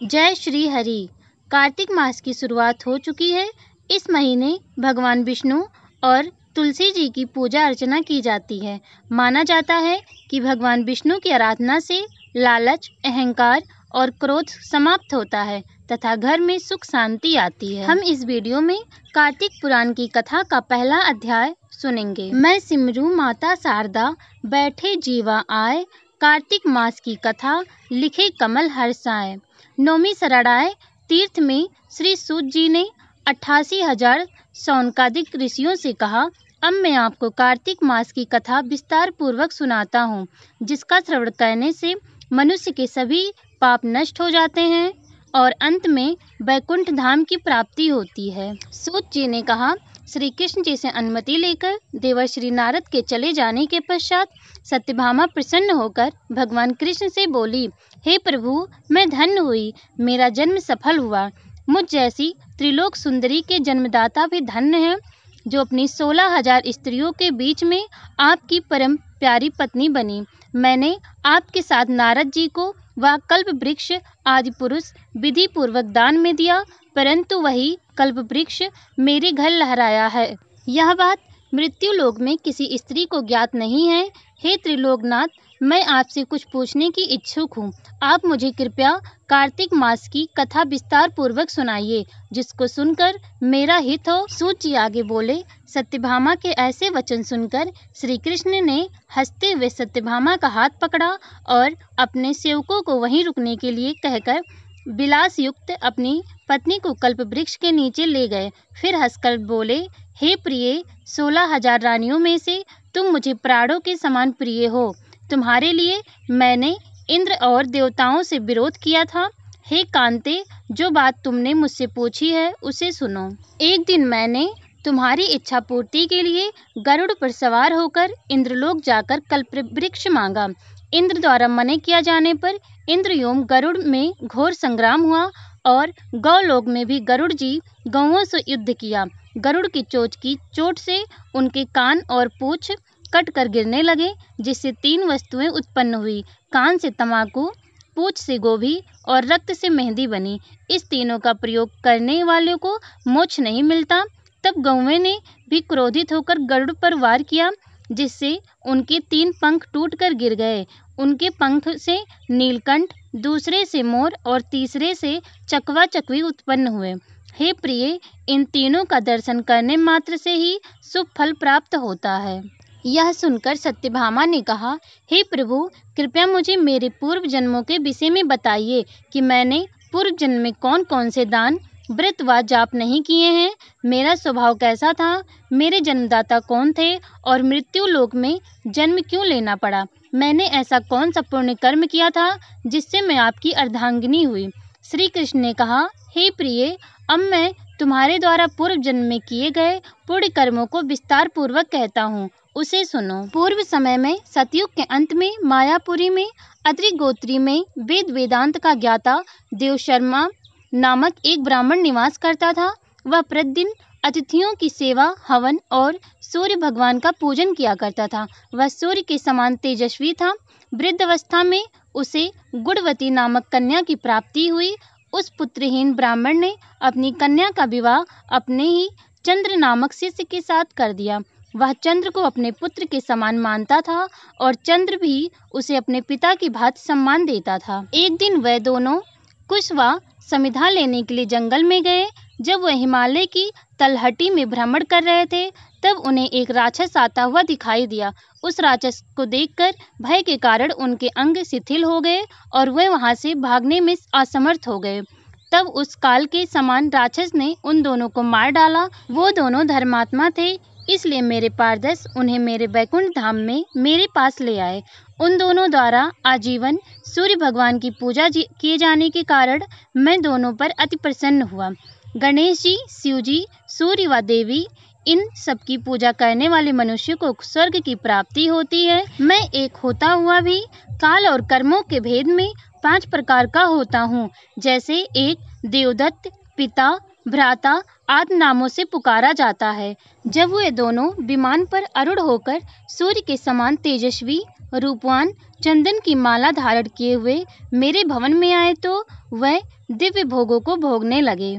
जय श्री हरि। कार्तिक मास की शुरुआत हो चुकी है। इस महीने भगवान विष्णु और तुलसी जी की पूजा अर्चना की जाती है। माना जाता है कि भगवान विष्णु की आराधना से लालच, अहंकार और क्रोध समाप्त होता है तथा घर में सुख शांति आती है। हम इस वीडियो में कार्तिक पुराण की कथा का पहला अध्याय सुनेंगे। मैं सिमरू माता शारदा, बैठे जीवा आए, कार्तिक मास की कथा लिखे कमल हर्षाए। नौमी शरणाय तीर्थ में श्री सूत जी ने 88,000 शौनकादिक ऋषियों से कहा, अब मैं आपको कार्तिक मास की कथा विस्तार पूर्वक सुनाता हूँ, जिसका श्रवण करने से मनुष्य के सभी पाप नष्ट हो जाते हैं और अंत में वैकुंठ धाम की प्राप्ति होती है। सूत जी ने कहा, श्री कृष्ण जी से अनुमति लेकर देवर्षि नारद के चले जाने के पश्चात सत्यभामा प्रसन्न होकर भगवान कृष्ण से बोली, हे प्रभु, मैं धन्य हुई, मेरा जन्म सफल हुआ। मुझ जैसी त्रिलोक सुंदरी के जन्मदाता भी धन्य है, जो अपनी 16,000 स्त्रियों के बीच में आपकी परम प्यारी पत्नी बनी। मैंने आपके साथ नारद जी को वह कल्प वृक्ष आदि पुरुष विधि पूर्वक दान में दिया, परंतु वही कल्प वृक्ष मेरे घर लहराया है। यह बात मृत्यु लोक में किसी स्त्री को ज्ञात नहीं है। हे त्रिलोकनाथ, मैं आपसे कुछ पूछने की इच्छुक हूँ। आप मुझे कृपया कार्तिक मास की कथा विस्तार पूर्वक सुनाइए, जिसको सुनकर मेरा हित हो। सूत जी आगे बोले, सत्यभामा के ऐसे वचन सुनकर श्री कृष्ण ने हंसते हुए सत्यभामा का हाथ पकड़ा और अपने सेवकों को वहीं रुकने के लिए कहकर विलास युक्त अपनी पत्नी को कल्प वृक्ष के नीचे ले गए। फिर हंसकर बोले, हे प्रिय, 16,000 रानियों में से तुम मुझे प्राणों के समान प्रिय हो। तुम्हारे लिए मैंने इंद्र और देवताओं से विरोध किया था। हे कांते, जो बात तुमने मुझसे पूछी है उसे सुनो। एक दिन मैंने तुम्हारी इच्छा पूर्ति के लिए गरुड़ पर सवार होकर इंद्रलोक जाकर कल्प वृक्ष मांगा। इंद्र द्वारा मना किया जाने पर इंद्र एवं गरुड़ में घोर संग्राम हुआ और गौलोक में भी गरुड़ जी गौओं से युद्ध किया। गरुड़ की चोट से उनके कान और पूंछ कट कर गिरने लगे, जिससे 3 वस्तुएं उत्पन्न हुई। कान से तंबाकू, पूंछ से गोभी और रक्त से मेहंदी बनी। इस तीनों का प्रयोग करने वालों को मोक्ष नहीं मिलता। तब गौएं ने भी क्रोधित होकर गरुड़ पर वार किया, जिससे उनके 3 पंख टूटकर गिर गए। उनके पंख से नीलकंठ, दूसरे से मोर और तीसरे से चकवा चकवी उत्पन्न हुए। हे प्रिय, इन तीनों का दर्शन करने मात्र से ही शुभ फल प्राप्त होता है। यह सुनकर सत्यभामा ने कहा, हे प्रभु, कृपया मुझे मेरे पूर्व जन्मों के विषय में बताइए कि मैंने पूर्व जन्म में कौन कौन से दान, व्रत व जाप नहीं किए हैं। मेरा स्वभाव कैसा था, मेरे जन्मदाता कौन थे और मृत्यु लोक में जन्म क्यों लेना पड़ा। मैंने ऐसा कौन सा पुण्य कर्म किया था जिससे मैं आपकी अर्धांगिनी हुई। श्री कृष्ण ने कहा, हे प्रिय, अब मैं तुम्हारे द्वारा पूर्व जन्म में किए गए पुण्य कर्मों को विस्तार पूर्वक कहता हूँ, उसे सुनो। पूर्व समय में सतयुग के अंत में मायापुरी में अत्रि गोत्री में वेद वेदांत का ज्ञाता देवशर्मा नामक एक ब्राह्मण निवास करता था। वह प्रतिदिन अतिथियों की सेवा, हवन और सूर्य भगवान का पूजन किया करता था। वह सूर्य के समान तेजस्वी था। वृद्धावस्था में उसे गुणवती नामक कन्या की प्राप्ति हुई। उस पुत्रहीन ब्राह्मण ने अपनी कन्या का विवाह अपने ही चंद्र नामक शिष्य के साथ कर दिया। वह चंद्र को अपने पुत्र के समान मानता था और चंद्र भी उसे अपने पिता की भांति सम्मान देता था। एक दिन वह दोनों कुश व समिधा लेने के लिए जंगल में गए। जब वह हिमालय की तलहटी में भ्रमण कर रहे थे, तब उन्हें एक राक्षस आता हुआ दिखाई दिया। उस राक्षस को देखकर भय के कारण उनके अंग शिथिल हो गए और वे वहां से भागने में असमर्थ हो गए। तब उस काल के समान राक्षस ने उन दोनों को मार डाला। वो दोनों धर्मात्मा थे, इसलिए मेरे पारदर्श उन्हें मेरे वैकुंठ धाम में मेरे पास ले आए। उन दोनों द्वारा आजीवन सूर्य भगवान की पूजा किए जाने के कारण मैं दोनों पर अति प्रसन्न हुआ। गणेश जी, शिव जी, सूर्य व देवी, इन सब की पूजा करने वाले मनुष्य को स्वर्ग की प्राप्ति होती है। मैं एक होता हुआ भी काल और कर्मों के भेद में 5 प्रकार का होता हूँ। जैसे एक देवदत्त, पिता, भ्राता आदि नामों से पुकारा जाता है। जब वे दोनों विमान पर आरूढ़ होकर सूर्य के समान तेजस्वी रूपवान चंदन की माला धारण किए हुए मेरे भवन में आए तो वह दिव्य भोगों को भोगने लगे।